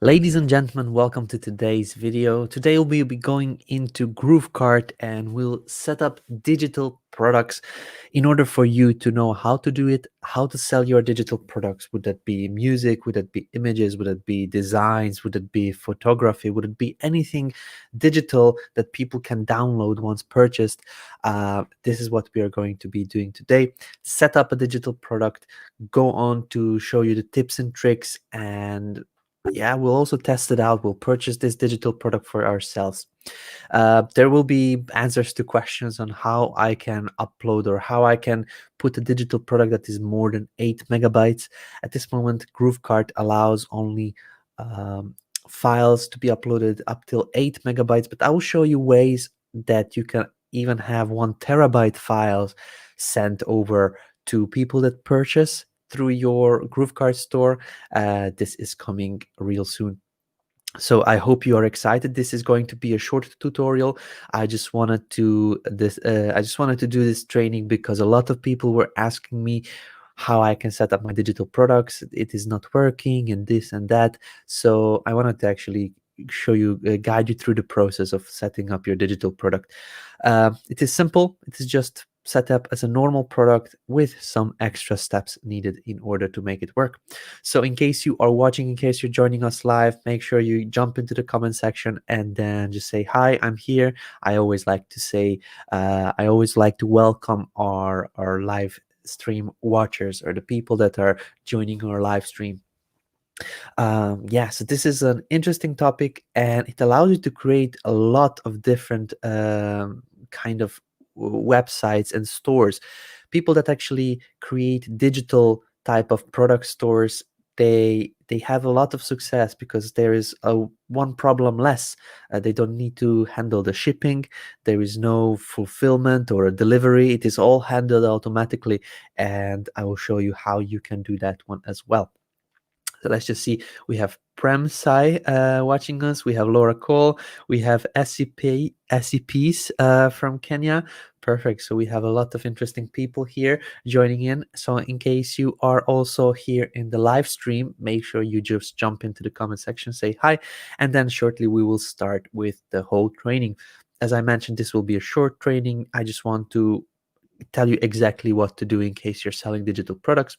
Ladies and gentlemen, welcome to today's video. Today we'll be going into GrooveKart and we'll set up digital products in order for you to know how to do it, how to sell your digital products. Would that be music? Would that be images? Would it be designs? Would it be photography? Would it be anything digital that people can download once purchased? This is what we are going to be doing today. Set up a digital product, go on to show you the tips and tricks, and yeah, we'll also test it out. We'll purchase this digital product for ourselves. There will be answers to questions on how I can upload or how I can put a digital product that is more than 8 megabytes. At this moment, GrooveKart allows only files to be uploaded up till 8 megabytes, but I will show you ways that you can even have 1 terabyte files sent over to people that purchase through your GrooveKart store. This is coming real soon. So I hope you are excited. This is going to be a short tutorial. I just wanted to do this training because a lot of people were asking me how I can set up my digital products. It is not working and this and that. So I wanted to actually show you, guide you through the process of setting up your digital product. It is simple. It is just set up as a normal product with some extra steps needed in order to make it work. So in case you are watching, in case you're joining us live, make sure you jump into the comment section and then just say, hi, I'm here. I always like to say, I always like to welcome our live stream watchers or the people that are joining our live stream. Yeah, so this is an interesting topic and it allows you to create a lot of different kind of websites and stores. People that actually create digital type of product stores, they have a lot of success because there is a one problem less. They don't need to handle the shipping. There is no fulfillment or a delivery. It is all handled automatically, and I will show you how you can do that one as well. So let's just see. We have Prem Sai watching us. We have Laura Cole. We have SCPs from Kenya. Perfect. So we have a lot of interesting people here joining in. So in case you are also here in the live stream, make sure you just jump into the comment section, say hi, and then shortly we will start with the whole training. As I mentioned, this will be a short training. I just want to tell you exactly what to do in case you're selling digital products.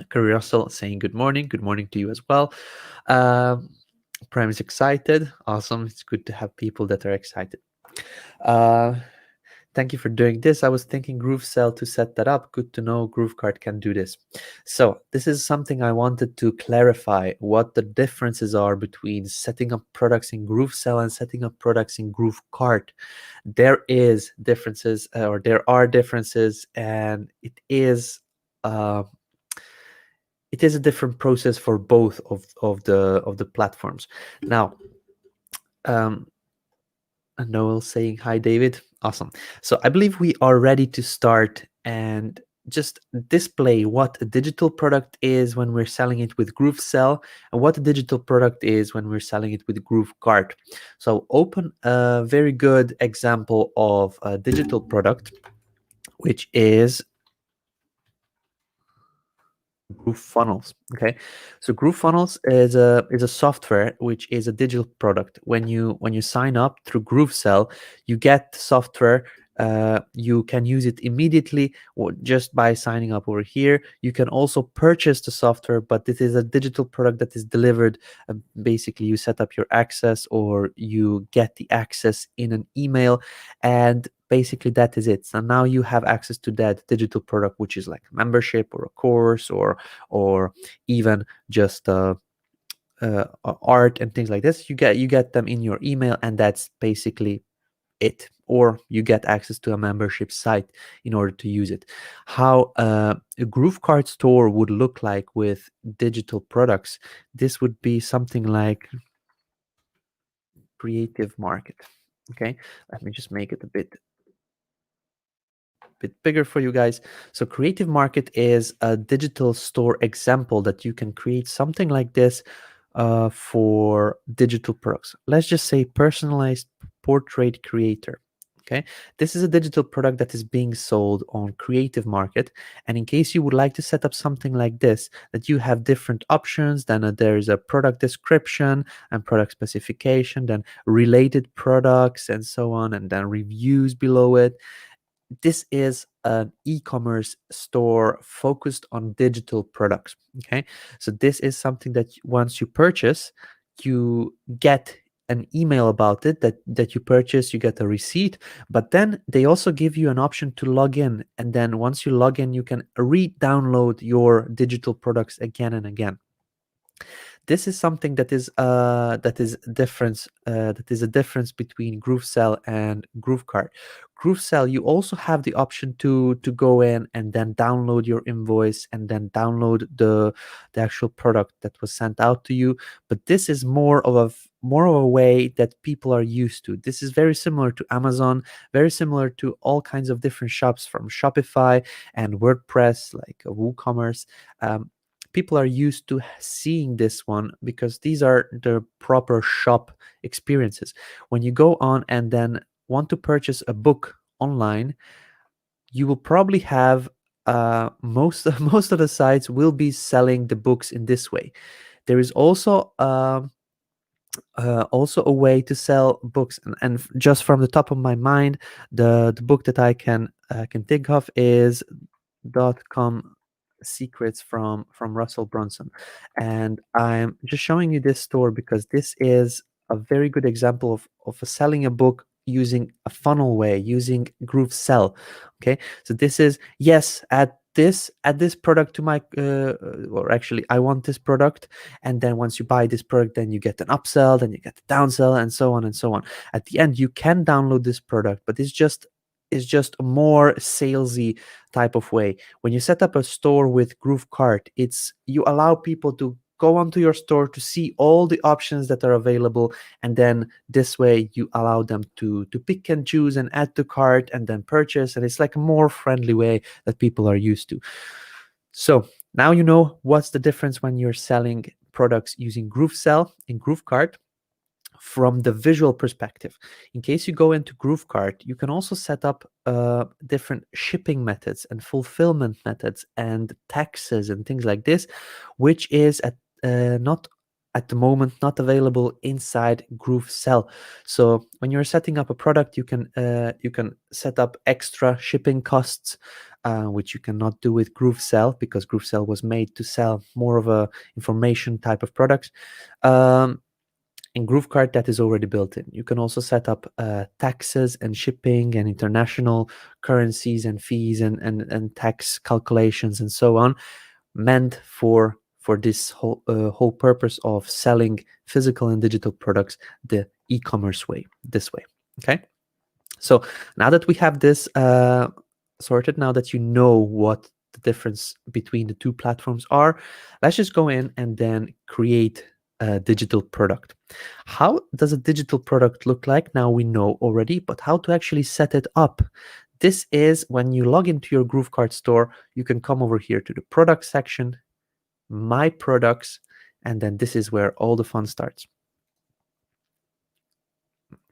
Curry Russell saying good morning. Good morning to you as well. Um, Prime is excited. Awesome. It's good to have people that are excited. Uh, Thank you for doing this. I was thinking GrooveSell to set that up. Good to know GrooveKart can do this. So this is something I wanted to clarify what the differences are between setting up products in GrooveSell and setting up products in GrooveKart. There is differences, or there are differences, and uh, it is a different process for both of the platforms. Now, um, Noel saying hi, David. Awesome. So I believe we are ready to start and just display what a digital product is when we're selling it with GrooveSell and what a digital product is when we're selling it with GrooveKart. So open a very good example of a digital product, which is GrooveFunnels. Okay, so GrooveFunnels is a software which is a digital product. When you sign up through GrooveSell, you get software. You can use it immediately or just by signing up over here. You can also purchase the software, but this is a digital product that is delivered. Basically, you set up your access or you get the access in an email, and basically that is it. So now you have access to that digital product, which is like a membership or a course or even just art and things like this. You get them in your email, and that's basically it. Or you get access to a membership site in order to use it. How a GrooveKart store would look like with digital products, this would be something like Creative Market. Okay, let me just make it a bit bigger for you guys. So Creative Market is a digital store example that you can create something like this for digital products. Let's just say personalized portrait creator. Okay, this is a digital product that is being sold on Creative Market. And in case you would like to set up something like this, that you have different options, then there's a product description and product specification, then related products and so on, and then reviews below it. This is an e-commerce store focused on digital products. Okay, so this is something that once you purchase, you get an email about it, that you purchase, you get a receipt, but then they also give you an option to log in, and then once you log in, you can re-download your digital products again and again. This is something that is difference that is a difference between GrooveSell and GrooveKart. GrooveSell, you also have the option to go in and then download your invoice and then download the actual product that was sent out to you. But this is more of a way that people are used to. This is very similar to Amazon, very similar to all kinds of different shops from Shopify and WordPress, like WooCommerce. People are used to seeing this one because these are the proper shop experiences. When you go on and then want to purchase a book online, you will probably have most most of the sites will be selling the books in this way. There is also a way to sell books, and just from the top of my mind, the book that I can think of is .com secrets from Russell Brunson. And I'm just showing you this store because this is a very good example of selling a book using a funnel way, using GrooveSell. Okay, so this is, yes, add this product to my or actually I want this product, and then once you buy this product, then you get an upsell, then you get the downsell, and so on and so on. At the end, you can download this product, but it's just a more salesy type of way. When you set up a store with GrooveKart, it's you allow people to go onto your store to see all the options that are available, and then this way you allow them to pick and choose and add to cart and then purchase, and it's like a more friendly way that people are used to. So now you know what's the difference when you're selling products using GrooveSell in GrooveKart from the visual perspective. In case you go into GrooveKart, you can also set up different shipping methods and fulfillment methods and taxes and things like this, which is not at the moment not available inside GrooveSell. So when you're setting up a product, you can set up extra shipping costs, which you cannot do with GrooveSell because GrooveSell was made to sell more of a information type of products. In GrooveKart, that is already built in. You can also set up taxes and shipping and international currencies and fees and tax calculations and so on, meant for this whole purpose of selling physical and digital products the e-commerce way, this way. Okay. So now that we have this sorted, now that you know what the difference between the two platforms are, let's just go in and then create a digital product. How does a digital product look like? Now we know already, but how to actually set it up? This is when you log into your GrooveKart store, you can come over here to the product section, my products, and then this is where all the fun starts.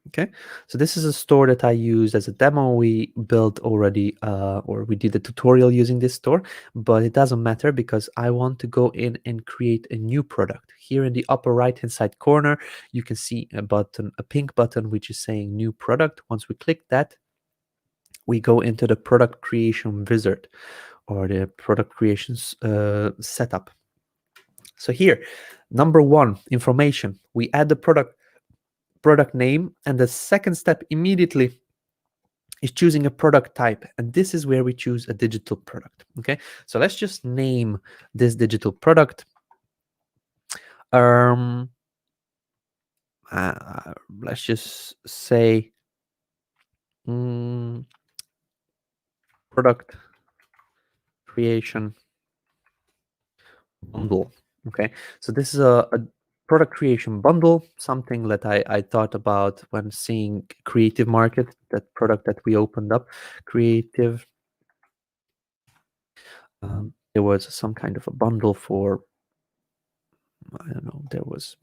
Okay, so this is a store that I used as a demo. We built already, or we did a tutorial using this store, but it doesn't matter because I want to go in and create a new product. Here in the upper right hand side corner, you can see a button, a pink button, which is saying new product. Once we click that, we go into the product creation wizard or the product creations setup. So here, number one, information. We add the product name, and the second step immediately is choosing a product type, and this is where we choose a digital product. Okay, so let's just name this digital product um let's just say product creation bundle. Okay, so this is a product creation bundle, something that I thought about when seeing Creative Market, that product that we opened up, Creative. There was some kind of a bundle for, I don't know, there was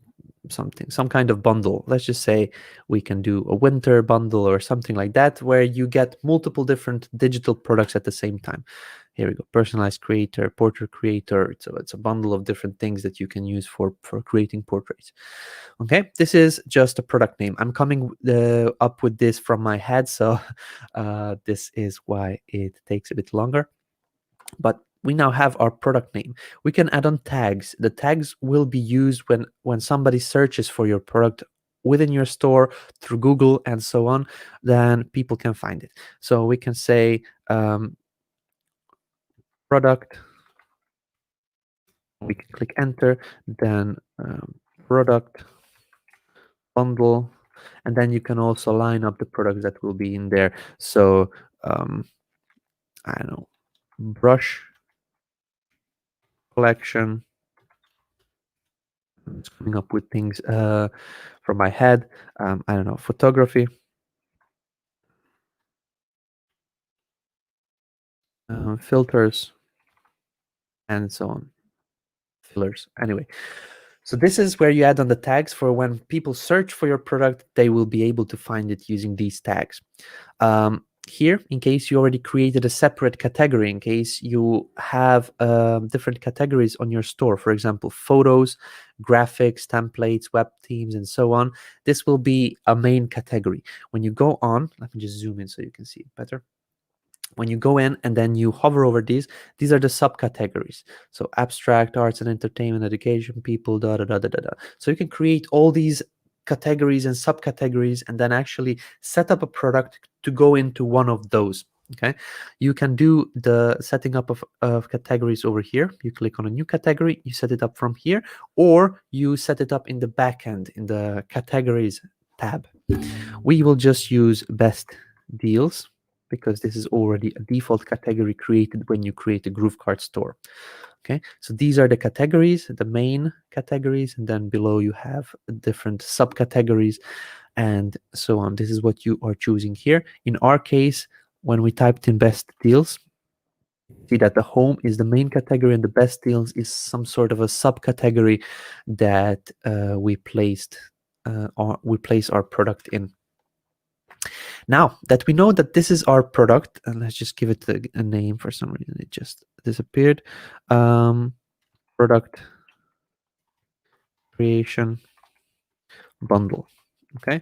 some kind of bundle. Let's just say we can do a winter bundle or something like that, where you get multiple different digital products at the same time. Here we go, personalized creator, portrait creator. It's a bundle of different things that you can use for creating portraits. Okay, this is just a product name. I'm coming up with this from my head, so this is why it takes a bit longer. But we now have our product name. We can add on tags. The tags will be used when somebody searches for your product within your store through Google and so on, then people can find it. So we can say product, we can click enter, then product bundle, and then you can also line up the products that will be in there. So I don't know, brush collection. I'm just coming up with things from my head. I don't know, photography, filters, and so on. Fillers. Anyway, so this is where you add on the tags for when people search for your product, they will be able to find it using these tags. Here, in case you already created a separate category, in case you have different categories on your store, for example, photos, graphics, templates, web themes, and so on, this will be a main category. When you go on, let me just zoom in so you can see it better. When you go in and then you hover over these are the subcategories. So abstract, arts and entertainment, education, people, da da da da da da. So you can create all these categories and subcategories and then actually set up a product to go into one of those. Okay, you can do the setting up of categories over here. You click on a new category, you set it up from here, or you set it up in the backend in the categories tab. We will just use best deals because this is already a default category created when you create a GrooveKart store. Okay, so these are the categories, the main categories, and then below you have different subcategories and so on. This is what you are choosing here. In our case, when we typed in best deals, see that the home is the main category and the best deals is some sort of a subcategory that we place our product in. Now that we know that this is our product, and let's just give it a name. For some reason it just disappeared. Product creation bundle. Okay,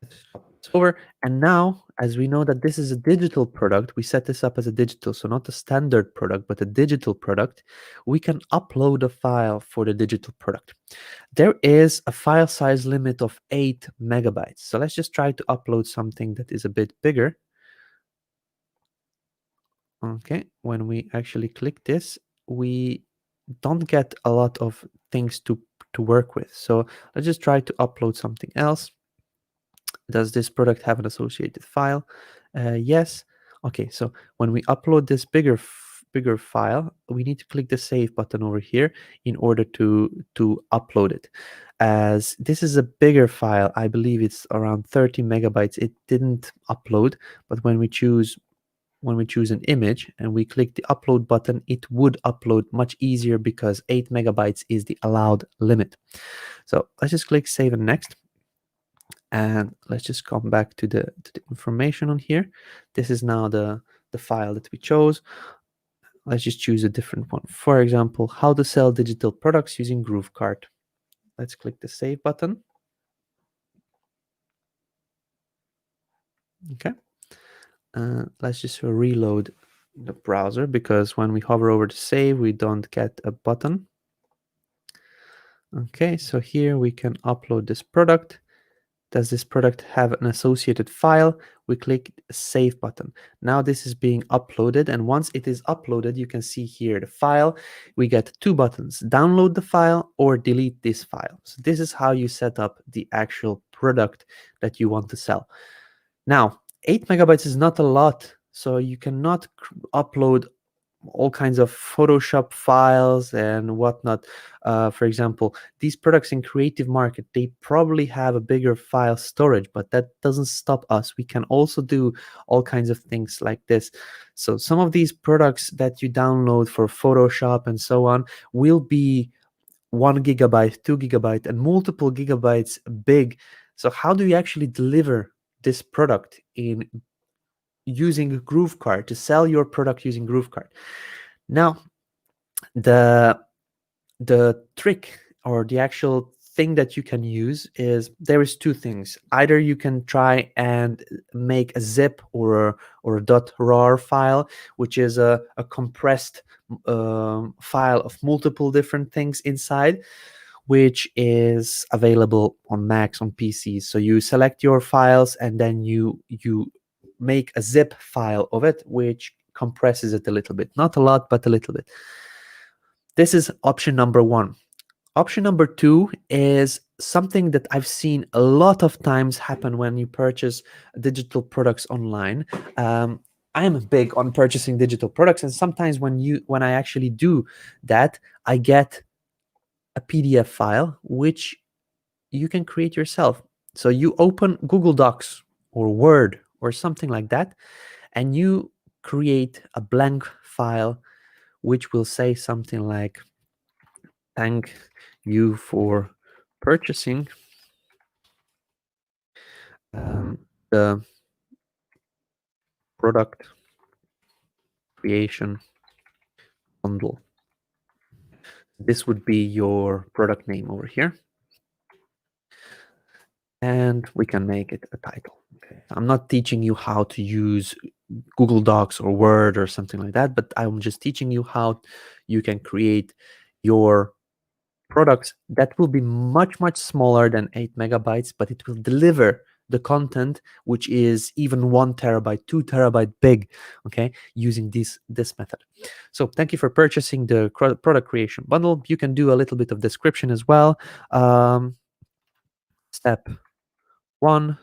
it's over. And now, as we know that this is a digital product, we set this up as a digital, so not a standard product, but a digital product. We can upload a file for the digital product. There is a file size limit of 8 megabytes. So let's just try to upload something that is a bit bigger. Okay, when we actually click this, we don't get a lot of things to work with. So let's just try to upload something else. Does this product have an associated file? Yes. Okay, so when we upload this bigger file, we need to click the save button over here in order to upload it. As this is a bigger file, I believe it's around 30 megabytes. It didn't upload, but when we choose an image and we click the upload button, it would upload much easier because 8 megabytes is the allowed limit. So let's just click save and next. And let's just come back to the information on here. This is now the file that we chose. Let's just choose a different one. For example, how to sell digital products using GrooveKart. Let's click the save button. Okay. Let's just reload the browser because when we hover over to save, we don't get a button. Okay, so here we can upload this product. Does this product have an associated file? We click save button. Now this is being uploaded, and once it is uploaded, you can see here the file. We get two buttons: download the file or delete this file. So this is how you set up the actual product that you want to sell. Now, 8 megabytes is not a lot, so you cannot upload all kinds of Photoshop files and whatnot. For example, these products in Creative Market, they probably have a bigger file storage, but that doesn't stop us. We can also do all kinds of things like this. So some of these products that you download for Photoshop and so on will be 1 gigabyte, 2 gigabyte, and multiple gigabytes big. So how do you actually deliver this product in using GrooveKart, to sell your product using GrooveKart? Now, the trick, or the actual thing that you can use, is there is two things. Either you can try and make a zip or a .rar file, which is a compressed file of multiple different things inside, which is available on Macs, on PCs. So you select your files and then you make a zip file of it, which compresses it a little bit, not a lot, but a little bit. This is option number one. Option number two is something that I've seen a lot of times happen when you purchase digital products online. I am big on purchasing digital products, and sometimes when I actually do that, I get a PDF file which you can create yourself. So you open Google Docs or Word or something like that, and you create a blank file which will say something like, "Thank you for purchasing the product creation bundle." This would be your product name over here. And we can make it a title. Okay. I'm not teaching you how to use Google Docs or Word or something like that, but I'm just teaching you how you can create your products that will be much, much smaller than 8 megabytes, but it will deliver the content which is even 1 terabyte, 2 terabyte big, okay, using this method. So thank you for purchasing the product creation bundle. You can do a little bit of description as well. Step 1,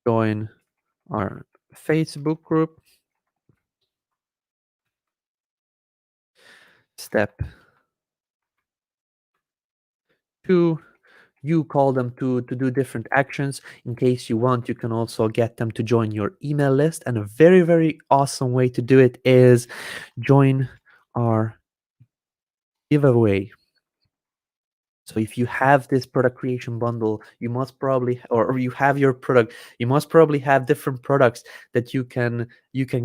join our Facebook group. Step 2, you call them to do different actions. In case you want, you can also get them to join your email list. And a very, very awesome way to do it is join our giveaway. So if you have this product creation bundle, you must probably, or you have your product, you must probably have different products that you can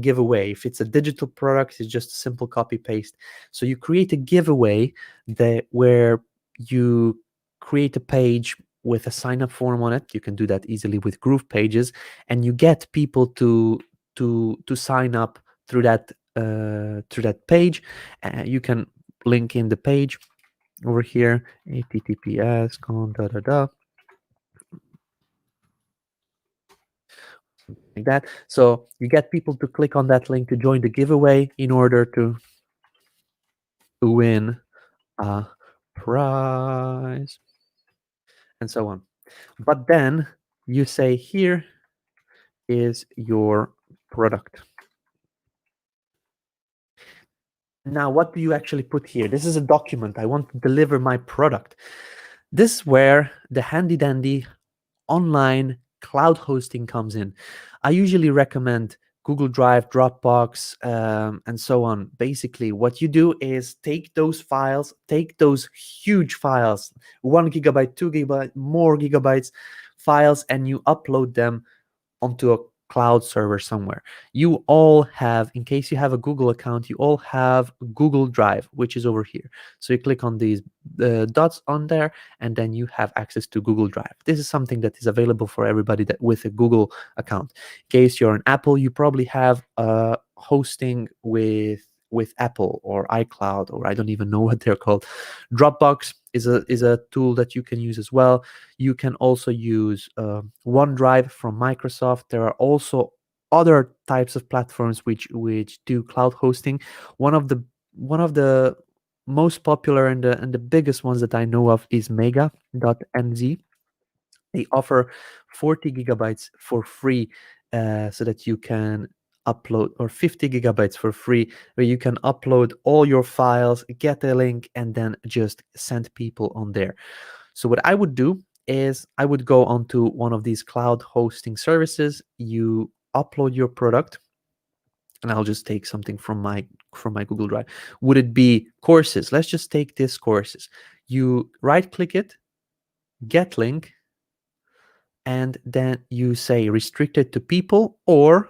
give away. If it's a digital product, it's just a simple copy paste. So you create a giveaway where you create a page with a sign up form on it. You can do that easily with Groove Pages, and you get people to sign up through that page. You can link in the page over here, https like that. So you get people to click on that link to join the giveaway in order to win a prize, and so on. But then you say, here is your product. Now, what do you actually put here? This is a document. I want to deliver my product. This is where the handy dandy online cloud hosting comes in. I usually recommend Google Drive, Dropbox, and so on. Basically, what you do is take those files, take those huge files, 1 gigabyte, 2 gigabyte, more gigabytes files, and you upload them onto a cloud server somewhere. You all have, in case you have a Google account, you all have Google Drive, which is over here. So you click on these dots on there, and then you have access to Google Drive. This is something that is available for everybody that with a Google account. In case you're an Apple, you probably have hosting with Apple or iCloud, or I don't even know what they're called. Dropbox is a tool that you can use as well. You can also use OneDrive from Microsoft. There are also other types of platforms which do cloud hosting. One of the most popular and the biggest ones that I know of is Mega.nz. They offer 40 gigabytes for free, so that you can upload, or 50 gigabytes for free, where you can upload all your files, get a link, and then just send people on there. So what I would do is I would go onto one of these cloud hosting services. You upload your product, and I'll just take something from my Google Drive. Would it be courses? Let's just take this courses. You right click it, get link, and then you say restricted to people, or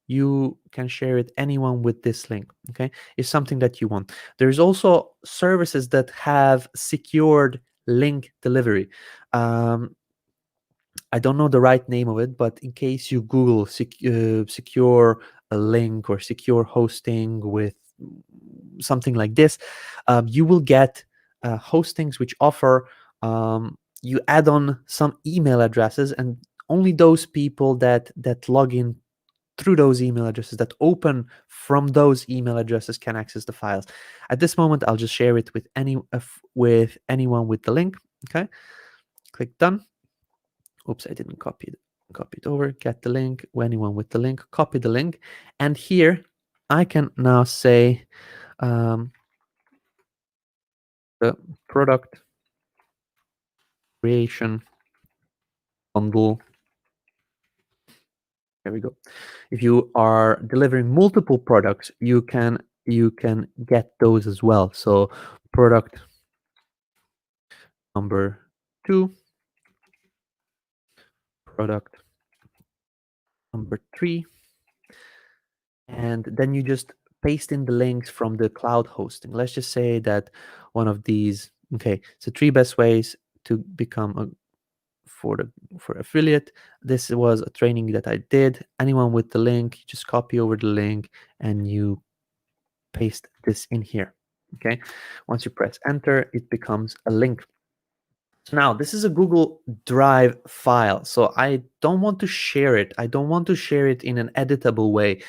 you can share it anyone with this link. Okay, it's something that you want. There's also services that have secured link delivery. I don't know the right name of it, but in case you Google secure a link or secure hosting with something like this, you will get hostings which offer, you add on some email addresses, and only those people that log in through those email addresses, that open from those email addresses, can access the files. At this moment, I'll just share it with anyone with the link. Okay, click done. Oops, I didn't copy it over. Get the link, anyone with the link, copy the link, and here I can now say the product creation bundle. There we go. If you are delivering multiple products, you can get those as well. So product number 2, product number 3, and then you just paste in the links from the cloud hosting. Let's just say that one of these, okay, so 3 best ways to become a for affiliate. This was a training that I did. Anyone with the link, you just copy over the link and you paste this in here. Okay, once you press enter, it becomes a link. So now this is a Google Drive file, so I don't want to share it. I don't want to share it in an editable way.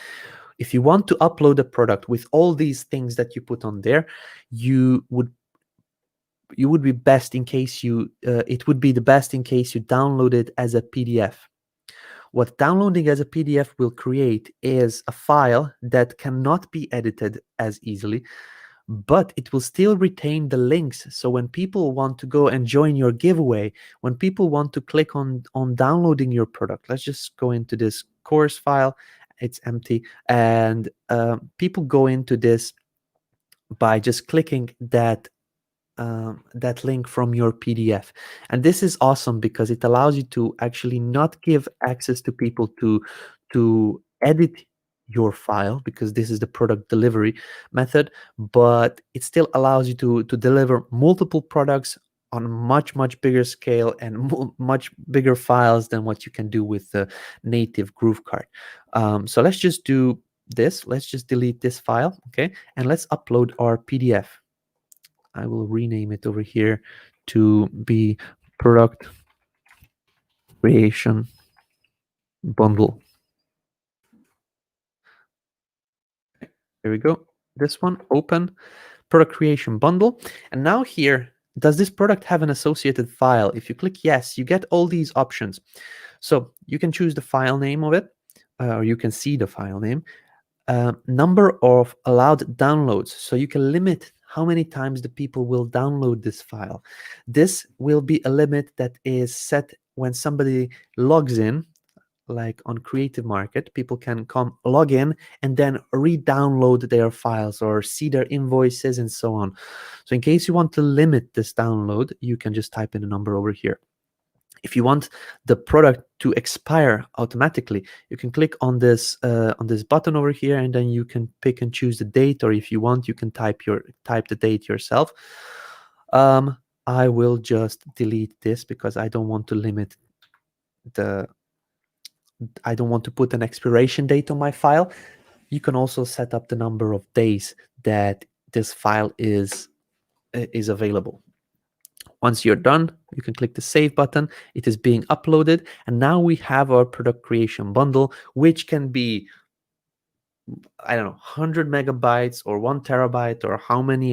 If you want to upload a product with all these things that you put on there, you would be best in case you it would be the best in case you download it as a PDF. What downloading as a PDF will create is a file that cannot be edited as easily, but it will still retain the links. So when people want to go and join your giveaway, when people want to click on downloading your product, let's just go into this course file. It's empty, and people go into this by just clicking that link from your PDF. And this is awesome because it allows you to actually not give access to people to edit your file, because this is the product delivery method, but it still allows you to deliver multiple products on a much bigger scale and much bigger files than what you can do with the native GrooveKart. So let's just do this. Let's just delete this file, okay, and let's upload our PDF. I will rename it over here to be product creation bundle. There we go. This one, open product creation bundle. And now here, does this product have an associated file? If you click yes, you get all these options. So you can choose the file name of it, or you can see the file name. Number of allowed downloads. So you can limit how many times the people will download this file. This will be a limit that is set when somebody logs in, like on Creative Market. People can come log in and then re-download their files or see their invoices and so on. So in case you want to limit this download, you can just type in a number over here. If you want the product to expire automatically, you can click on this button over here, and then you can pick and choose the date, or if you want, you can type the date yourself. I will just delete this because I don't want to limit I don't want to put an expiration date on my file. You can also set up the number of days that this file is available. Once you're done, you can click the save button. It is being uploaded, and now we have our product creation bundle, which can be, I don't know, 100 megabytes or 1 terabyte, or how many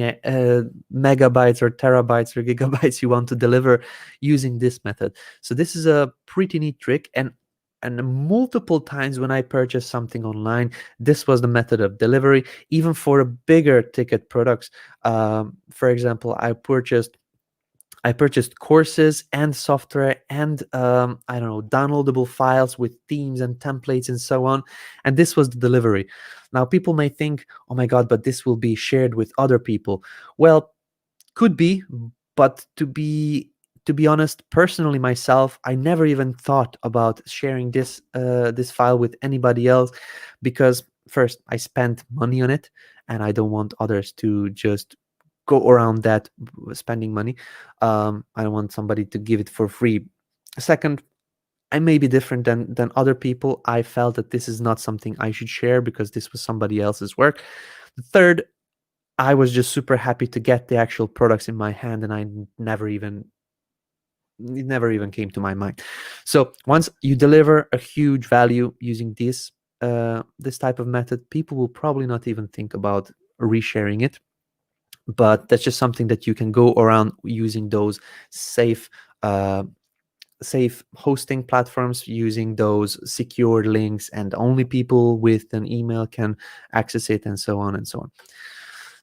megabytes or terabytes or gigabytes you want to deliver using this method. So this is a pretty neat trick, and multiple times when I purchased something online, this was the method of delivery, even for bigger ticket products. For example, I purchased I purchased courses and software and I don't know, downloadable files with themes and templates and so on. And this was the delivery. Now people may think, oh my God, but this will be shared with other people. Well, could be, but to be honest, personally myself, I never even thought about sharing this file with anybody else, because first, I spent money on it, and I don't want others to just go around that spending money. I don't want somebody to give it for free. Second, I may be different than other people. I felt that this is not something I should share because this was somebody else's work. The third, I was just super happy to get the actual products in my hand, and it never even came to my mind. So once you deliver a huge value using this type of method, people will probably not even think about resharing it. But that's just something that you can go around using those safe uh, safe hosting platforms, using those secure links, and only people with an email can access it, and so on and so on.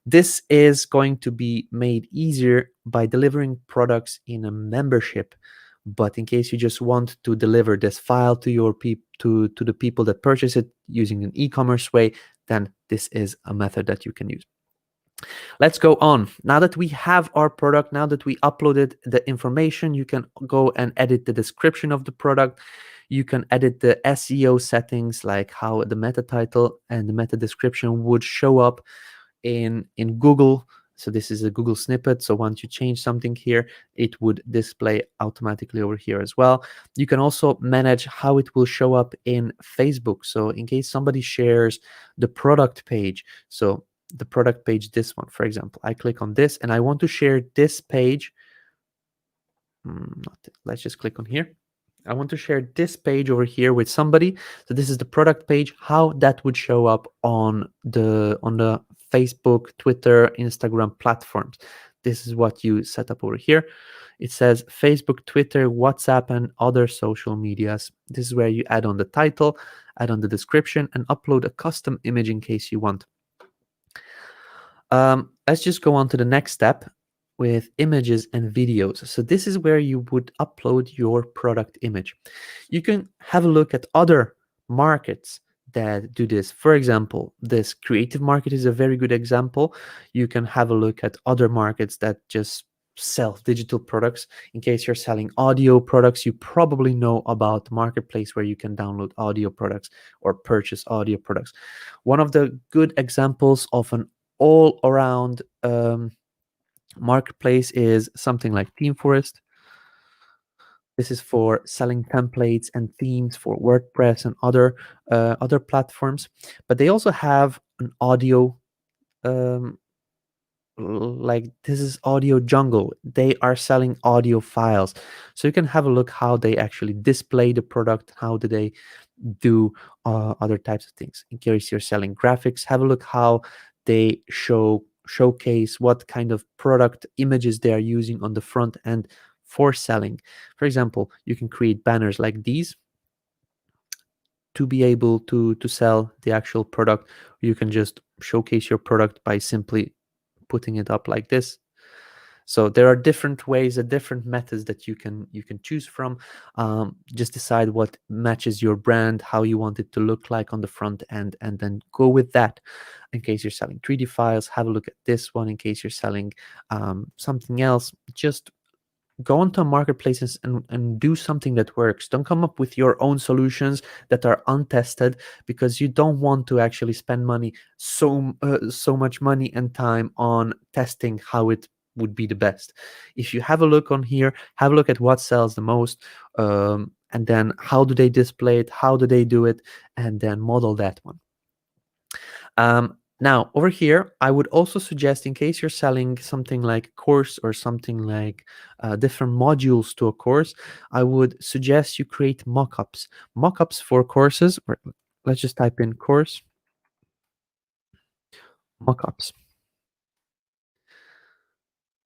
This is going to be made easier by delivering products in a membership. But in case you just want to deliver this file to your to the people that purchase it using an e-commerce way, then this is a method that you can use. Let's go on. Now that we have our product, now that we uploaded the information, you can go and edit the description of the product. You can edit the SEO settings, like how the meta title and the meta description would show up in Google. So this is a Google snippet. So once you change something here, it would display automatically over here as well. You can also manage how it will show up in Facebook. So in case somebody shares the product page, so the product page, this one, for example, I click on this and I want to share this page. Let's just click on here. I want to share this page over here with somebody. So this is the product page, how that would show up on the Facebook, Twitter, Instagram platforms. This is what you set up over here. It says Facebook, Twitter, WhatsApp, and other social medias. This is where you add on the title, add on the description, and upload a custom image in case you want. Let's just go on to the next step with images and videos. So this is where you would upload your product image. You can have a look at other markets that do this. For example, this creative market is a very good example. You can have a look at other markets that just sell digital products. In case you're selling audio products, you probably know about the marketplace where you can download audio products or purchase audio products. One of the good examples of an all around marketplace is something like Theme Forest. This is for selling templates and themes for WordPress and other platforms. But they also have an audio, um, like this is Audio Jungle. They are selling audio files, so you can have a look how they actually display the product. How do they do other types of things? In case you're selling graphics, have a look how they showcase what kind of product images they are using on the front end for selling. For example, you can create banners like these to be able to sell the actual product. You can just showcase your product by simply putting it up like this. So there are different ways and different methods that you can choose from. Just decide what matches your brand, how you want it to look like on the front end, and then go with that. In case you're selling 3D files, have a look at this one. In case you're selling something else, just go onto marketplaces and do something that works. Don't come up with your own solutions that are untested, because you don't want to actually spend money, so much money and time on testing how it would be the best. If you have a look on here, have a look at what sells the most, and then how do they display it, how do they do it, and then model that one. Now, over here, I would also suggest, in case you're selling something like a course or something like different modules to a course, I would suggest you create mockups. Mockups for courses, or let's just type in course mockups.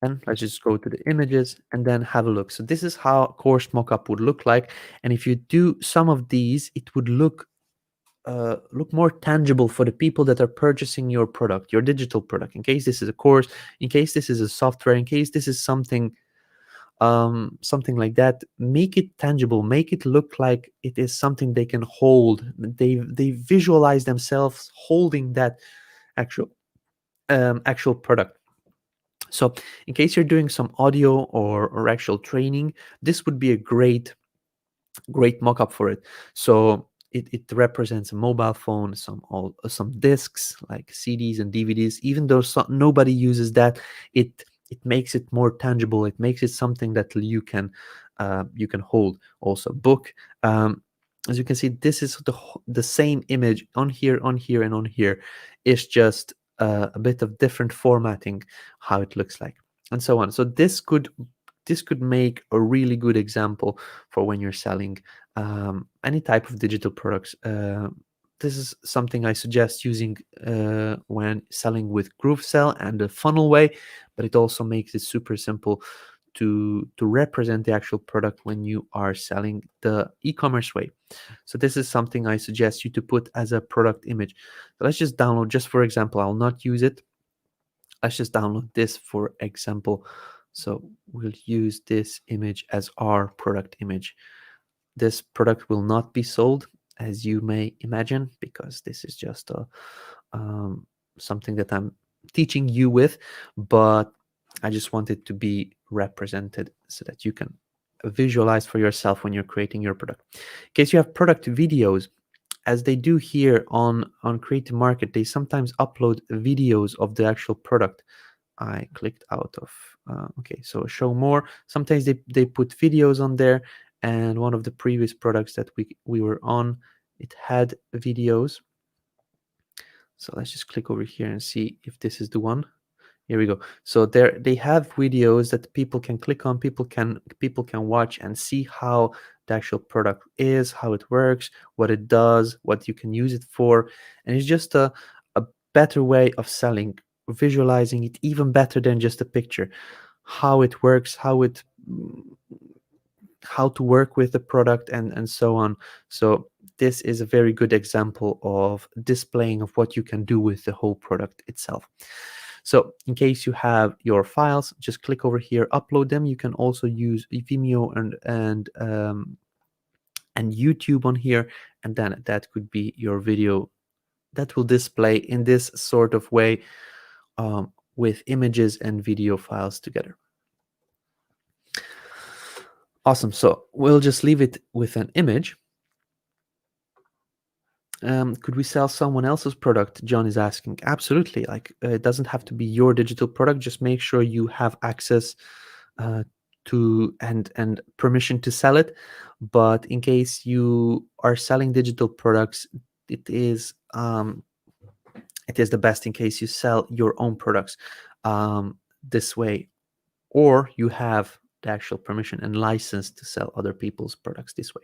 And let's just go to the images and then have a look. So this is how a course mockup would look like. And if you do some of these, it would look more tangible for the people that are purchasing your product, your digital product. In case this is a course, in case this is a software, in case this is something something like that. Make it tangible, make it look like it is something they can hold. They visualize themselves holding that actual actual product. So in case you're doing some audio or actual training, this would be a great mock-up for it. So it represents a mobile phone, some discs like CDs and DVDs. Even though nobody uses that, it makes it more tangible. It makes it something that you can hold. Also book. As you can see, this is the same image on here, and on here. It's just a bit of different formatting, how it looks like, and so on. So this could make a really good example for when you're selling any type of digital products. This is something I suggest using when selling with GrooveSell and the funnel way, but it also makes it super simple to represent the actual product when you are selling the e-commerce way. So this is something I suggest you to put as a product image. So let's just download, just for example, I'll not use it. Let's just download this for example. So we'll use this image as our product image. This product will not be sold, as you may imagine, because this is just something that I'm teaching you with, but I just want it to be represented so that you can visualize for yourself when you're creating your product. In case you have product videos, as they do here on Creative Market, they sometimes upload videos of the actual product. I clicked out of okay, so show more. Sometimes they put videos on there, and one of the previous products that we were on, it had videos. So let's just click over here and see if this is the one. Here we go. So there they have videos that people can click on, people can watch and see how the actual product is, how it works, what it does, what you can use it for. And it's just a better way of selling, visualizing it even better than just a picture, how it works, how to work with the product, and so on. So this is a very good example of displaying of what you can do with the whole product itself. So in case you have your files, just click over here, upload them. You can also use Vimeo and YouTube on here, and then that could be your video that will display in this sort of way, with images and video files together. Awesome. So we'll just leave it with an image. Could we sell someone else's product? John is asking. Absolutely. Like it doesn't have to be your digital product. Just make sure you have access to and permission to sell it. But in case you are selling digital products, it is the best in case you sell your own products this way, or you have the actual permission and license to sell other people's products this way.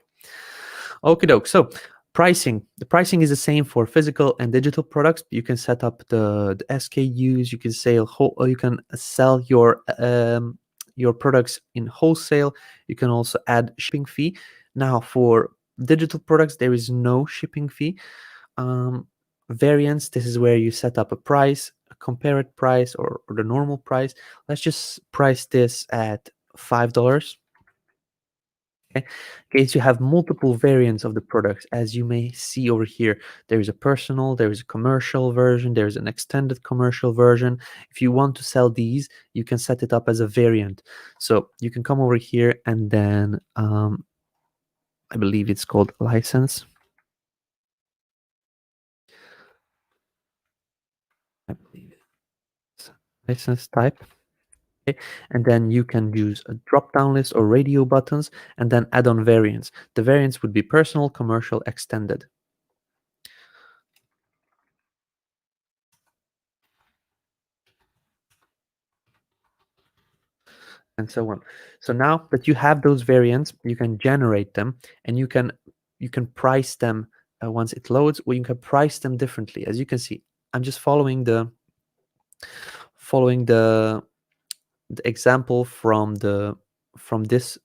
Okay, doke. So pricing. The pricing is the same for physical and digital products. You can set up the SKUs. You can sell your products in wholesale. You can also add shipping fee. Now for digital products, there is no shipping fee. Variants, this is where you set up a price, a compared price, or the normal price. Let's just price this at $5. Okay. In case you have multiple variants of the products, as you may see over here, there is a personal, there is a commercial version, there's an extended commercial version. If you want to sell these, you can set it up as a variant. So you can come over here and then I believe it's called license. I believe it's license type. Okay. And then you can use a drop-down list or radio buttons and then add on variants. The variants would be personal, commercial, extended. And so on. So now that you have those variants, you can generate them, and you can price them once it loads, or you can price them differently. As you can see, I'm just following the example from this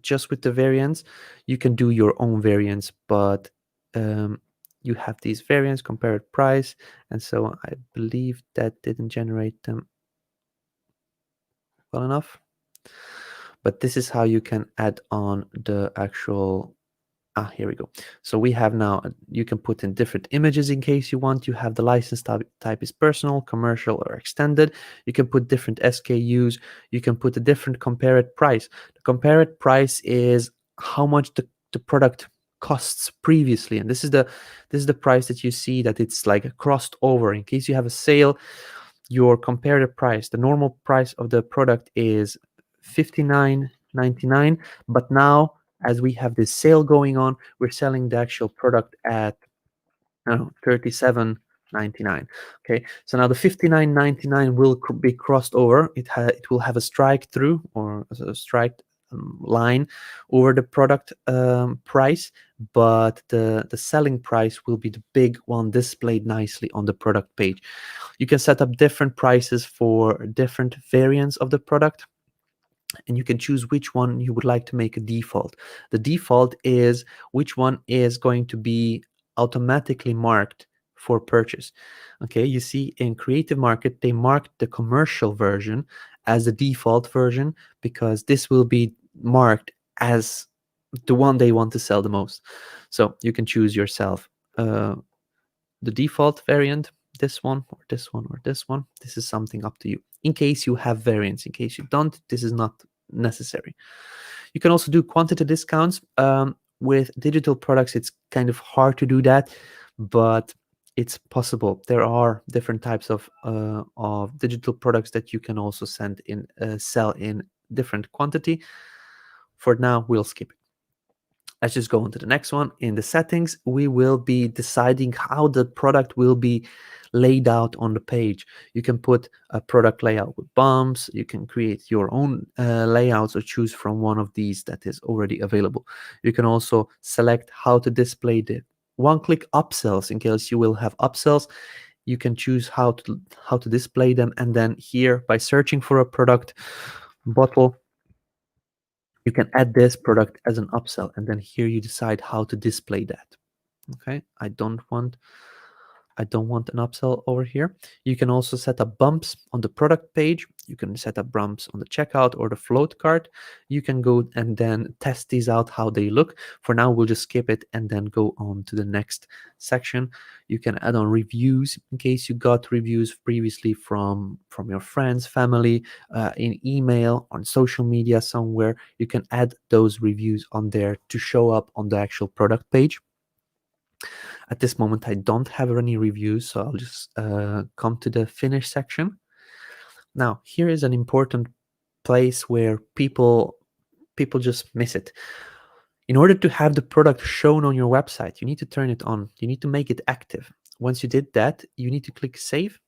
just with the variants. You can do your own variants, but you have these variants, compared price, and so I believe that didn't generate them well enough. But this is how you can add on the actual, here we go. So we have now, you can put in different images in case you want. You have the license type is personal, commercial, or extended. You can put different SKUs. You can put a different compared price. The compared price is how much the product costs previously, and this is the price that you see that it's like crossed over. In case you have a sale, your comparative price, the normal price of the product is $59.99, but now as we have this sale going on, we're selling the actual product at $37.99. Okay, so now the $59.99 will be crossed over. It will have a strike through, or a strike line over the product price, but the selling price will be the big one displayed nicely on the product page. You can set up different prices for different variants of the product, and you can choose which one you would like to make a default. The default is which one is going to be automatically marked for purchase. Okay, you see in Creative Market, they marked the commercial version as the default version because this will be marked as the one they want to sell the most. So you can choose yourself the default variant, this one or this one or this one. This is something up to you. In case you have variants, in case you don't, this is not necessary. You can also do quantity discounts. With digital products, it's kind of hard to do that, but it's possible. There are different types of digital products that you can also sell in different quantity. For now, we'll skip it. Let's just go on to the next one. In the settings, we will be deciding how the product will be laid out on the page. You can put a product layout with bumps. You can create your own layouts or choose from one of these that is already available. You can also select how to display the one-click upsells. In case you will have upsells, you can choose how to display them, and then here by searching for a product bottle, you can add this product as an upsell, and then here you decide how to display that. Okay, I don't want an upsell over here. You can also set up bumps on the product page. You can set up bumps on the checkout or the float cart. You can go and then test these out how they look. For now, we'll just skip it and then go on to the next section. You can add on reviews in case you got reviews previously from your friends, family, in email, on social media somewhere. You can add those reviews on there to show up on the actual product page. At this moment, I don't have any reviews, so I'll just come to the finish section. Now, here is an important place where people just miss it. In order to have the product shown on your website, you need to turn it on. You need to make it active. Once you did that, you need to click Save.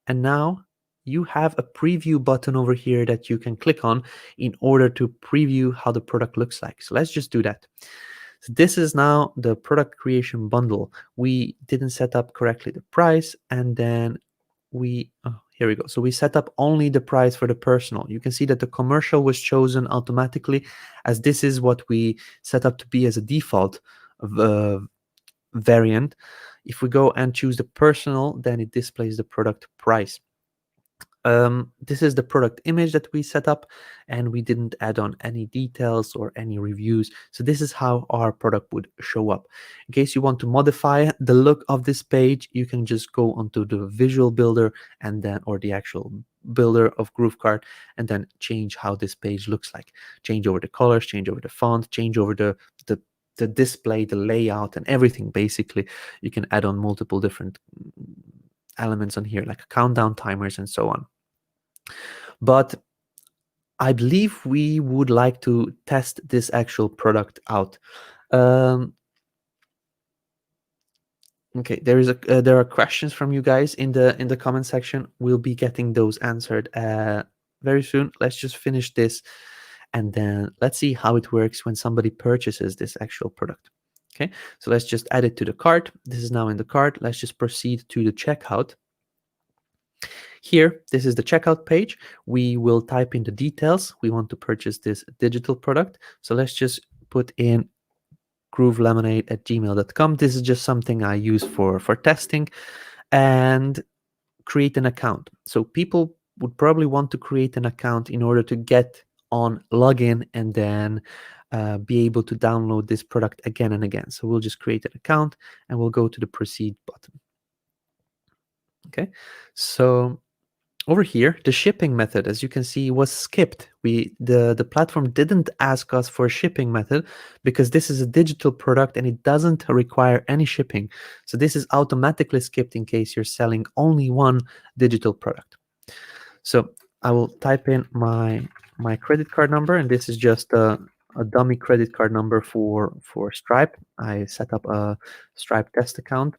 And now you have a preview button over here that you can click on in order to preview how the product looks like. So let's just do that. So this is now the product creation bundle. We didn't set up correctly the price, and then here we go. So we set up only the price for the personal. You can see that the commercial was chosen automatically, as this is what we set up to be as a default variant. If we go and choose the personal, then it displays the product price. This is the product image that we set up, and we didn't add on any details or any reviews. So this is how our product would show up. In case you want to modify the look of this page, you can just go onto the visual builder and then, or the actual builder of GrooveKart, and then change how this page looks like. Change over the colors, change over the font, change over the display, the layout, and everything. Basically, you can add on multiple different elements on here, like countdown timers and so on. But I believe we would like to test this actual product out. Okay, there are questions from you guys in the comment section. We'll be getting those answered very soon. Let's just finish this, and then let's see how it works when somebody purchases this actual product. Okay, so let's just add it to the cart. This is now in the cart. Let's just proceed to the checkout. Here, this is the checkout page. We will type in the details. We want to purchase this digital product. So let's just put in groovelemonade@gmail.com. This is just something I use for testing, and create an account. So people would probably want to create an account in order to get on login and then be able to download this product again and again. So we'll just create an account and we'll go to the proceed button. Okay, so over here, the shipping method, as you can see, was skipped. The platform didn't ask us for a shipping method because this is a digital product and it doesn't require any shipping. So this is automatically skipped in case you're selling only one digital product. So I will type in my credit card number, and this is just a dummy credit card number for Stripe. I set up a Stripe test account.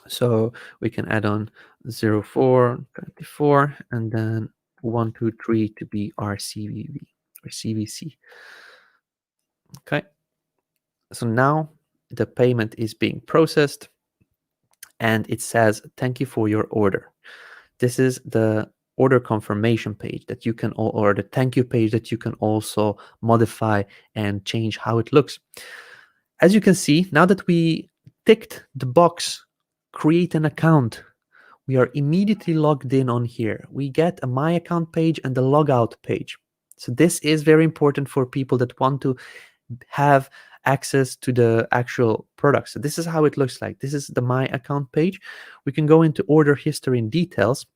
So we can add on 0424 and then 123 to be our CVV or CVC. Okay. So now the payment is being processed and it says, thank you for your order. This is the order confirmation page that you can, or the thank you page that you can also modify and change how it looks. As you can see, now that we ticked the box, create an account, we are immediately logged in on here. We get a My Account page and the logout page. So this is very important for people that want to have access to the actual product. So this is how it looks like. This is the My Account page. We can go into order history and details.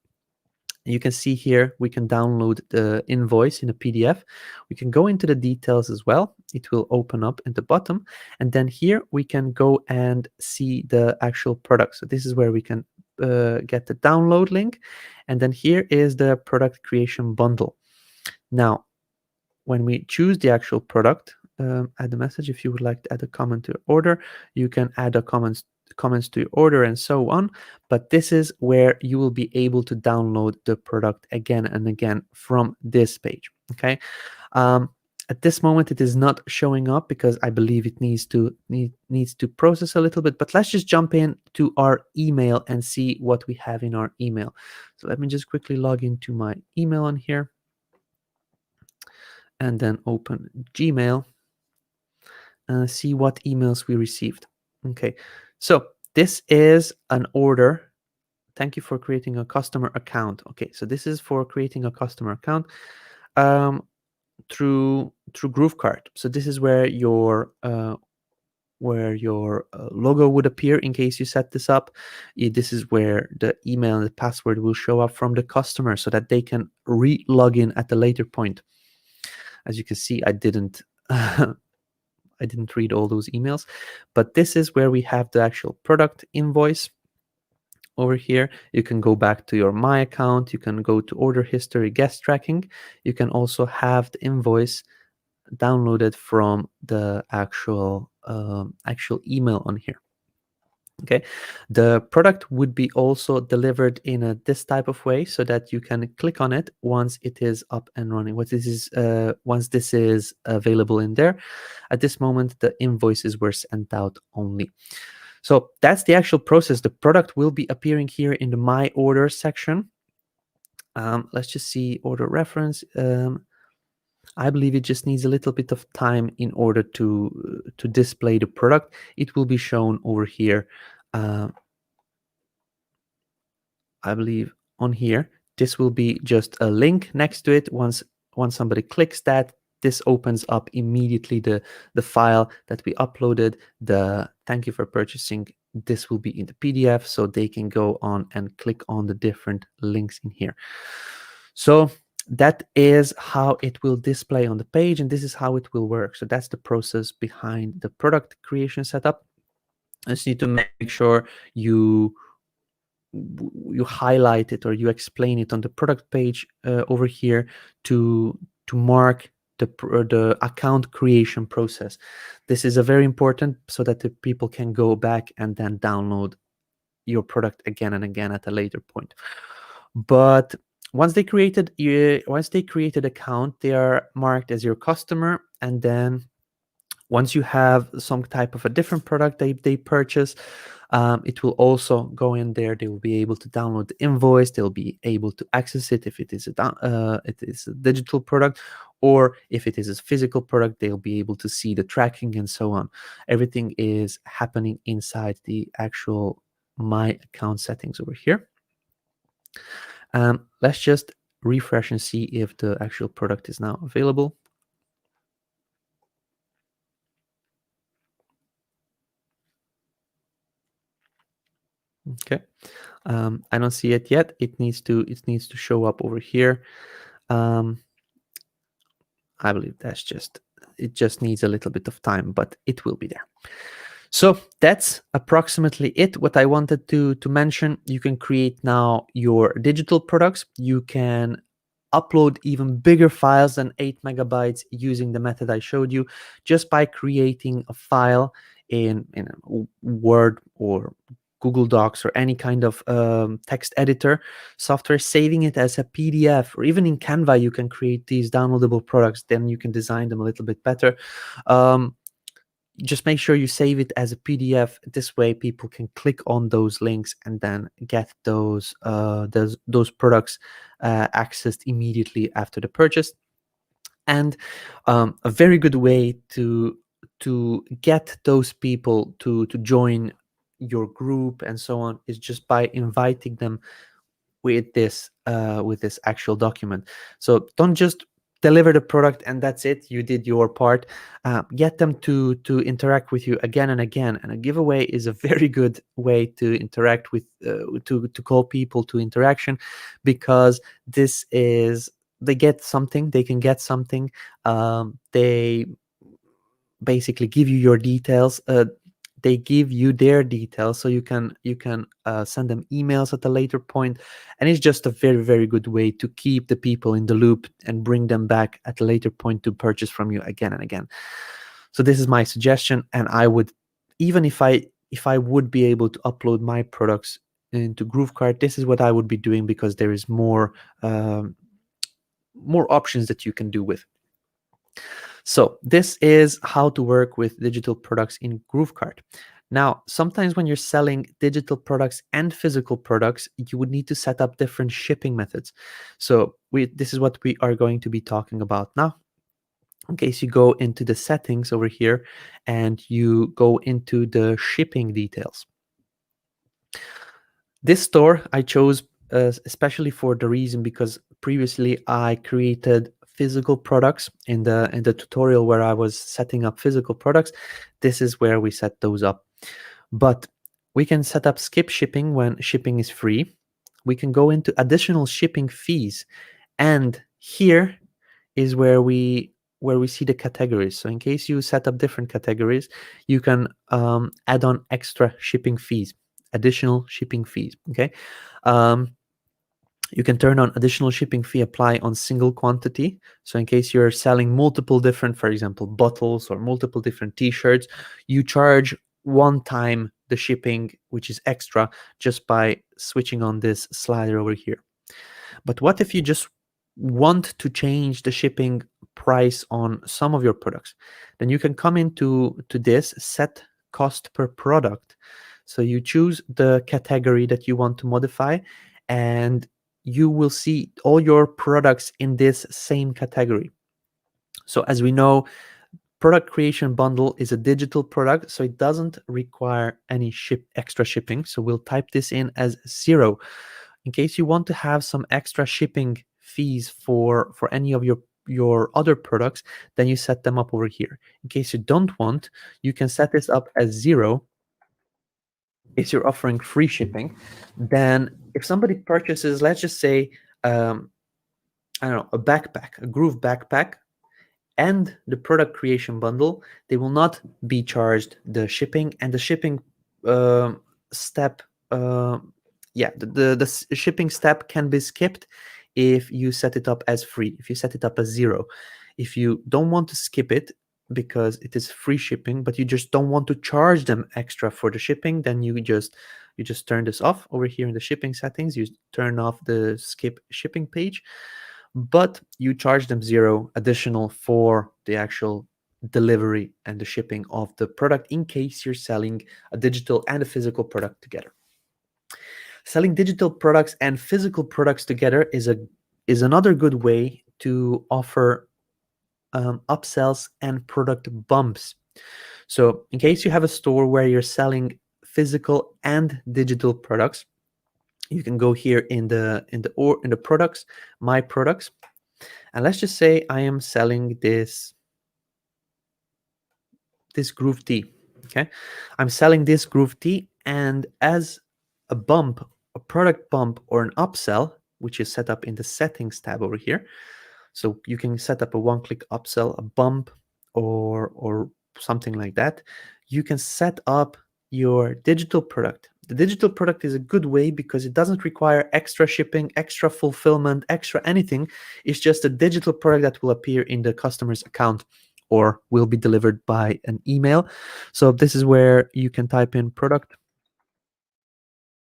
You can see here we can download the invoice in a PDF. We can go into the details as well. It will open up in the bottom. And then here we can go and see the actual product. So this is where we can get the download link. And then here is the product creation bundle. Now, when we choose the actual product, add a message. If you would like to add a comment to your order, you can add a comments to your order and so on. But this is where you will be able to download the product again and again from this page. Okay. At this moment, it is not showing up because I believe it needs to process a little bit. But let's just jump in to our email and see what we have in our email. So let me just quickly log into my email on here and then open Gmail and see what emails we received. Okay, so this is an order. Thank you for creating a customer account. Okay, so this is for creating a customer account through GrooveKart. So this is where your logo would appear in case you set this up. This is where the email and the password will show up from the customer so that they can re-log in at a later point. As you can see, I didn't read all those emails, but this is where we have the actual product invoice. Over here, you can go back to your My Account. You can go to order history, guest tracking. You can also have the invoice downloaded from the actual email on here. Okay, the product would be also delivered in this type of way so that you can click on it once it is up and running. Once this is available in there. At this moment, the invoices were sent out only. So that's the actual process. The product will be appearing here in the My Order section. Let's just see order reference. I believe it just needs a little bit of time in order to display the product. It will be shown over here. I believe on here, this will be just a link next to it. Once somebody clicks that, this opens up immediately the file that we uploaded. The thank you for purchasing. This will be in the PDF, so they can go on and click on the different links in here. So that is how it will display on the page, and this is how it will work. So that's the process behind the product creation setup. I just need to make sure you highlight it or you explain it on the product page over here to mark the account creation process. This is a very important so that the people can go back and then download your product again and again at a later point. But once they created account, they are marked as your customer, and then once you have some type of a different product they purchase, it will also go in there. They will be able to download the invoice. They'll be able to access it if it is a digital product, or if it is a physical product, they'll be able to see the tracking and so on. Everything is happening inside the actual My Account settings over here. Let's just refresh and see if the actual product is now available. Okay, I don't see it yet. It needs to show up over here. I believe it just needs a little bit of time, but it will be there. So that's approximately it. What I wanted to mention, you can create now your digital products. You can upload even bigger files than 8 megabytes using the method I showed you, just by creating a file in Word or Google Docs or any kind of text editor software, saving it as a PDF, or even in Canva, you can create these downloadable products. Then you can design them a little bit better. Just make sure you save it as a PDF. This way, people can click on those links and then get those products accessed immediately after the purchase. And a very good way to get those people to join your group and so on is just by inviting them with this actual document. So don't just deliver the product and that's it, you did your part. Get them to interact with you again and again, and a giveaway is a very good way to interact with to call people to interaction, because this is, they get something, they can get something. They basically give you your details. They give you their details, so you can send them emails at a later point, and it's just a very, very good way to keep the people in the loop and bring them back at a later point to purchase from you again and again. So this is my suggestion, and I would, even if I would be able to upload my products into GrooveKart, this is what I would be doing, because there is more options that you can do with. So this is how to work with digital products in GrooveKart. Now, sometimes when you're selling digital products and physical products, you would need to set up different shipping methods. So this is what we are going to be talking about now. In case you go into the settings over here and you go into the shipping details. This store I chose especially for the reason because previously I created physical products in the tutorial where I was setting up physical products. This is where we set those up. But we can set up skip shipping when shipping is free. We can go into additional shipping fees, and here is where we see the categories. So in case you set up different categories, you can add on extra shipping fees, additional shipping fees. Okay. You can turn on additional shipping fee apply on single quantity. So in case you're selling multiple different, for example, bottles or multiple different t-shirts, you charge one time the shipping, which is extra, just by switching on this slider over here. But what if you just want to change the shipping price on some of your products? Then you can come into this set cost per product. So you choose the category that you want to modify, and you will see all your products in this same category. So as we know, product creation bundle is a digital product, so it doesn't require any extra shipping. So we'll type this in as 0. In case you want to have some extra shipping fees for any of your other products, then you set them up over here. In case you don't want, you can set this up as 0. If you're offering free shipping, then if somebody purchases, let's just say, I don't know, a backpack, a Groove backpack, and the product creation bundle, they will not be charged the shipping, and the shipping step, the shipping step can be skipped if you set it up as free, if you set it up as 0. If you don't want to skip it because it is free shipping, but you just don't want to charge them extra for the shipping, then you just turn this off over here in the shipping settings. You turn off the skip shipping page, but you charge them 0 additional for the actual delivery and the shipping of the product, in case you're selling a digital and a physical product together. Selling digital products and physical products together is another good way to offer upsells and product bumps. So in case you have a store where you're selling physical and digital products, you can go here in the products, my products, and let's just say I am selling this Groove Tea. Okay, I'm selling this Groove Tea, and as a bump, a product bump, or an upsell, which is set up in the settings tab over here. So you can set up a one-click upsell, a bump, or something like that. You can set up your digital product. The digital product is a good way because it doesn't require extra shipping, extra fulfillment, extra anything. It's just a digital product that will appear in the customer's account or will be delivered by an email. So this is where you can type in product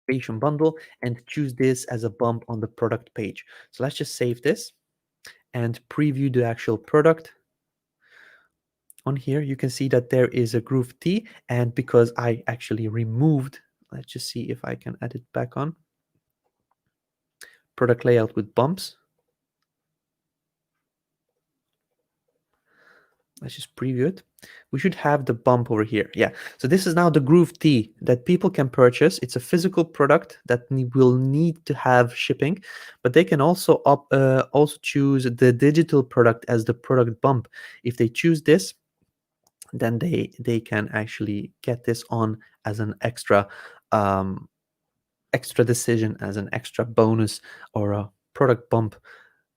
creation bundle and choose this as a bump on the product page. So let's just save this and preview the actual product. On here you can see that there is a Groove T, and because I actually removed, let's just see if I can add it back on, product layout with bumps. Let's just preview it. We should have the bump over here. Yeah, so this is now the Groove T that people can purchase. It's a physical product that will need to have shipping, but they can also also choose the digital product as the product bump. If they choose this, then they can actually get this on as an extra extra decision, as an extra bonus or a product bump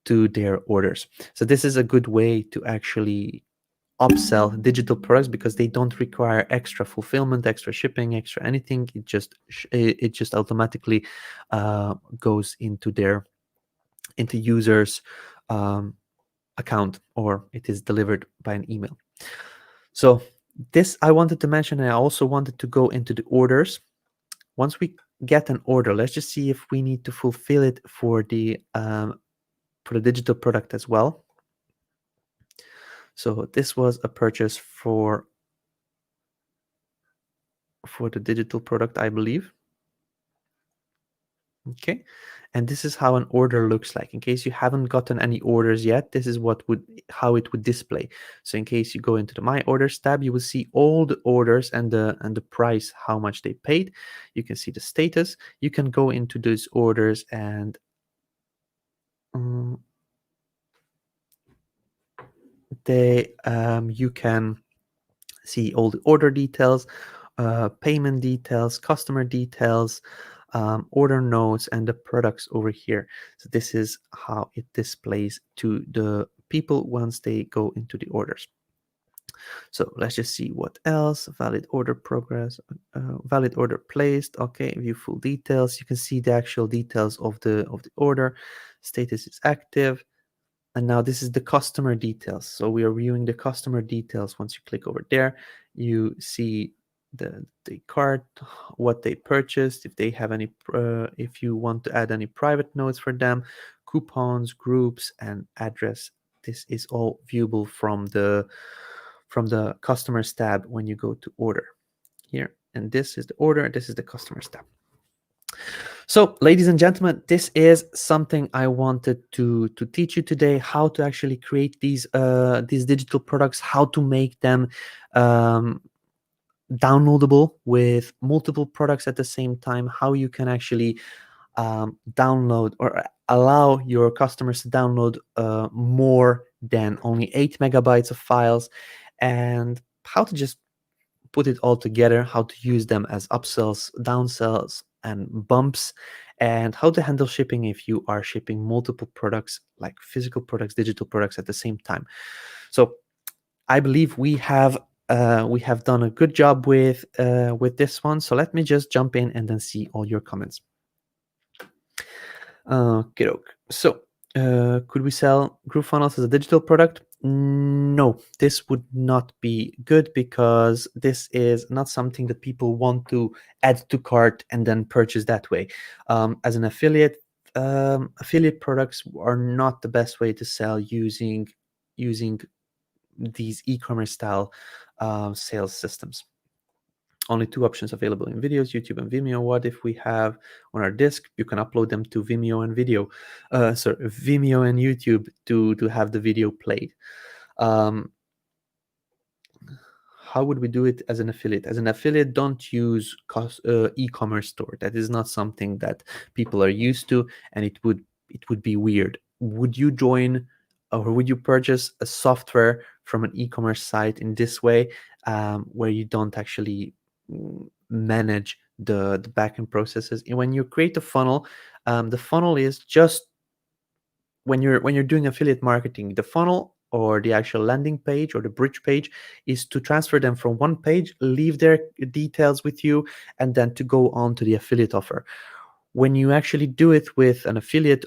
to their orders. So this is a good way to actually upsell digital products because they don't require extra fulfillment, extra shipping, extra anything. It just automatically goes into their users account, or it is delivered by an email. So this I wanted to mention, and I also wanted to go into the orders. Once we get an order, let's just see if we need to fulfill it for the digital product as well. So this was a purchase for the digital product, I believe. Okay, and this is how an order looks like. In case you haven't gotten any orders yet, this is how it would display. So in case you go into the My Orders tab, you will see all the orders and the price, how much they paid. You can see the status. You can go into those orders and you can see all the order details, payment details, customer details, order notes, and the products over here. So this is how it displays to the people once they go into the orders. So let's just see what else. Valid order progress, valid order placed. Okay, view full details. You can see the actual details of the order. Status is active. And now this is the customer details. So we are viewing the customer details. Once you click over there, you see the cart, what they purchased, if they have any, if you want to add any private notes for them, coupons, groups, and address. This is all viewable from the customers tab when you go to order here. And this is the order. This is the customers tab. So, ladies and gentlemen, this is something I wanted to teach you today: how to actually create these digital products, how to make them downloadable with multiple products at the same time, how you can actually download or allow your customers to download more than only 8 megabytes of files, and how to just put it all together, how to use them as upsells, downsells, and bumps, and how to handle shipping if you are shipping multiple products, like physical products, digital products at the same time. So I believe we have done a good job with this one. So let me just jump in and then see all your comments. Okay, so could we sell GrooveFunnels as a digital product? No, this would not be good because this is not something that people want to add to cart and then purchase that way. As an affiliate, affiliate products are not the best way to sell using these e-commerce style sales systems. Only two options available in videos: YouTube and Vimeo. What if we have on our disk? You can upload them to Vimeo and Vimeo and YouTube to have the video played. how would we do it as an affiliate? As an affiliate, don't use e-commerce store. That is not something that people are used to, and it would be weird. Would you join, or would you purchase a software from an e-commerce site in this way, where you don't actually manage the backend processes? And when you create a funnel, the funnel is just when you're doing affiliate marketing, the funnel or the actual landing page or the bridge page is to transfer them from one page, leave their details with you, and then to go on to the affiliate offer. When you actually do it with an affiliate,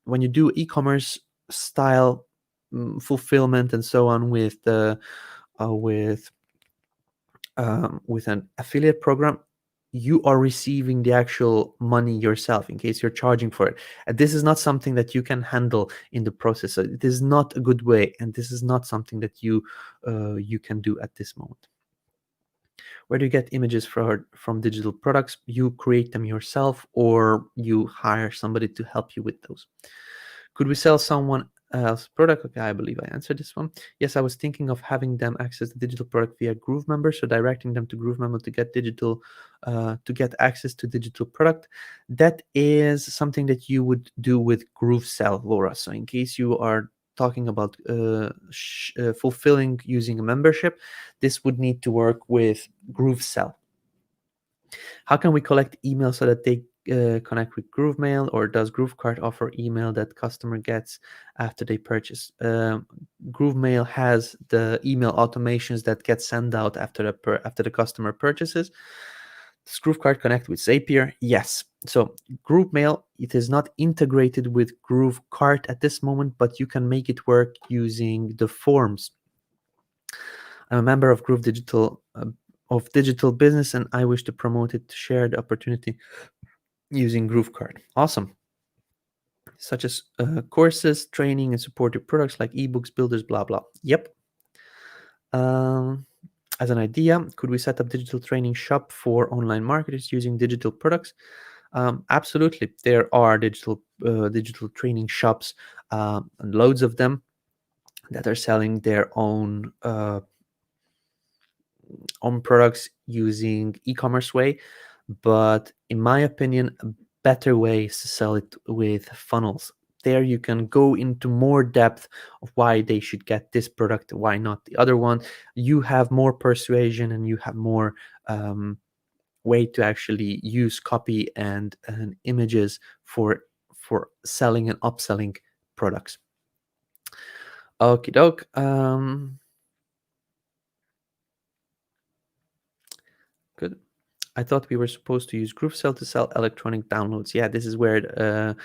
when you do e-commerce style fulfillment and so on with the with an affiliate program, you are receiving the actual money yourself in case you're charging for it. And this is not something that you can handle in the process. So it is not a good way, and this is not something that you can do at this moment. Where do you get images from digital products? You create them yourself, or you hire somebody to help you with those. Could we sell someone else's product? Okay, I believe I answered this one. Yes, I was thinking of having them access the digital product via Groove Member, so directing them to Groove Member to get get access to digital product. That is something that you would do with GrooveSell, Laura. So in case you are talking about fulfilling using a membership, this would need to work with GrooveSell. How can we collect email so that they connect with GrooveMail, or does GrooveKart offer email that customer gets after they purchase? GrooveMail has the email automations that get sent out after the customer purchases. Does GrooveKart connect with Zapier? Yes. So GrooveMail, it is not integrated with GrooveKart at this moment, but you can make it work using the forms. I'm a member of Groove Digital of Digital Business, and I wish to promote it to share the opportunity using GrooveKart. Awesome. Such as courses, training, and supportive products like ebooks, builders, blah, blah. Yep. As an idea, could we set up digital training shop for online marketers using digital products? Absolutely. There are digital training shops, and loads of them, that are selling their own products using e-commerce way. But in my opinion, a better way is to sell it with funnels. There you can go into more depth of why they should get this product, why not the other one. You have more persuasion, and you have more way to actually use copy and images for selling and upselling products. Okie doke. Good. I thought we were supposed to use GrooveSell to sell electronic downloads. Yeah, this is where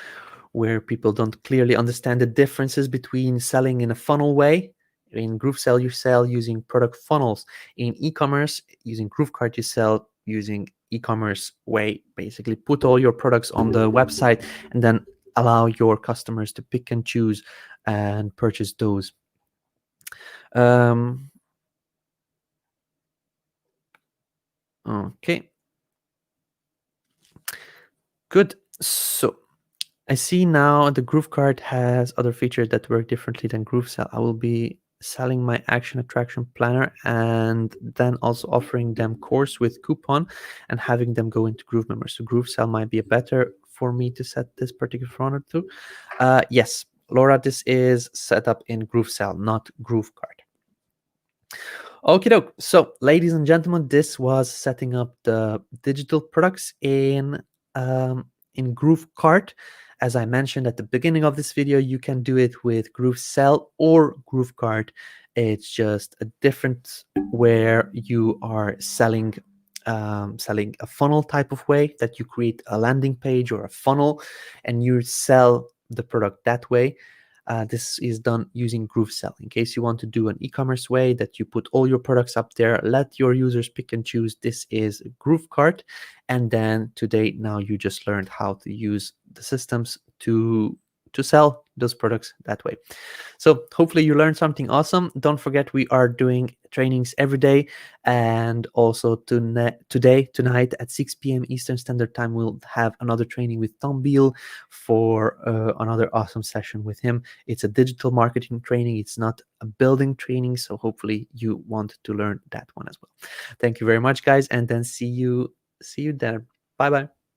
people don't clearly understand the differences between selling in a funnel way. In GrooveSell, you sell using product funnels. In e-commerce, using GrooveKart, you sell using e-commerce way. Basically, put all your products on the website and then allow your customers to pick and choose and purchase those. Okay. Good. So I see now the GrooveKart has other features that work differently than GrooveSell. I will be selling my action attraction planner and then also offering them course with coupon and having them go into Groove members. So GrooveSell might be a better for me to set this particular funnel to. Yes, Laura, this is set up in GrooveSell, not GrooveKart. Okie doke. So, ladies and gentlemen, this was setting up the digital products in GrooveKart. As I mentioned at the beginning of this video, you can do it with GrooveSell or GrooveKart. It's just a difference where you are selling a funnel type of way, that you create a landing page or a funnel and you sell the product that way. This is done using GrooveSell. In case you want to do an e-commerce way that you put all your products up there, let your users pick and choose, this is GrooveKart. And then today, now you just learned how to use the systems to sell those products that way. So hopefully you learned something awesome. Don't forget, we are doing trainings every day. And also tonight at 6 p.m. Eastern Standard Time, we'll have another training with Tom Beal for another awesome session with him. It's a digital marketing training, it's not a building training, so hopefully you want to learn that one as well. Thank you very much, guys, and then see you there. Bye bye.